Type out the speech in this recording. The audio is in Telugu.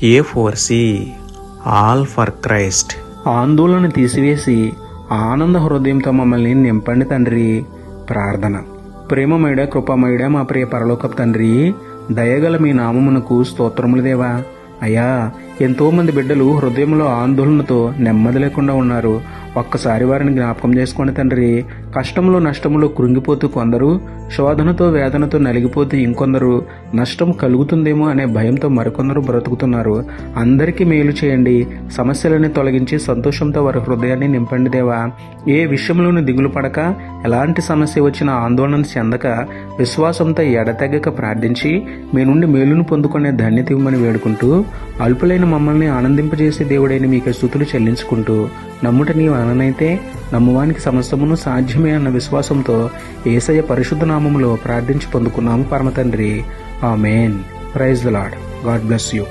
A4C all for Christ. ఆందోళన తీసివేసి ఆనంద హృదయంతో మమ్మల్ని నింపండి తండ్రి. ప్రార్థన. ప్రేమమయుడ, కృపామయుడ, మా ప్రియ పరలోకపు తండ్రి, దయగల మీ నామమునకు స్తోత్రములు దేవా. అయ్యా, ఎంతో మంది బిడ్డలు హృదయంలో ఆందోళనతో నెమ్మది లేకుండా ఉన్నారు. ఒక్కసారి వారిని జ్ఞాపకం చేసుకోండి తండ్రి. కష్టంలో నష్టంలో కృంగిపోతూ కొందరు, శోధనతో వేదనతో నలిగిపోతూ ఇంకొందరు, నష్టం కలుగుతుందేమో అనే భయంతో మరికొందరు బ్రతుకుతున్నారు. అందరికీ మేలు చేయండి. సమస్యలని తొలగించి సంతోషంతో వారి హృదయాన్ని నింపండి దేవా. ఏ విషయంలోనూ దిగులు పడక, ఎలాంటి సమస్య వచ్చినా ఆందోళన చెందక, విశ్వాసంతో ఎడతెగక ప్రార్థించి మీ నుండి మేలును పొందుకునే ధన్యత ఇవ్వమని వేడుకుంటూ, అల్పులైన మమ్మల్ని ఆనందింపజేసే దేవుడైన మీకే స్తుతులు చెల్లించుకుంటూ, నమ్ముట నీ వలనైతే నమ్మువానికి సమస్తమును సాధ్యమే అన్న విశ్వాసంతో యేసయ్య పరిశుద్ధ నామములో ప్రార్థించి పొందుకున్నాము పరమ తండ్రి. ఆమేన్. Praise the Lord. God bless you.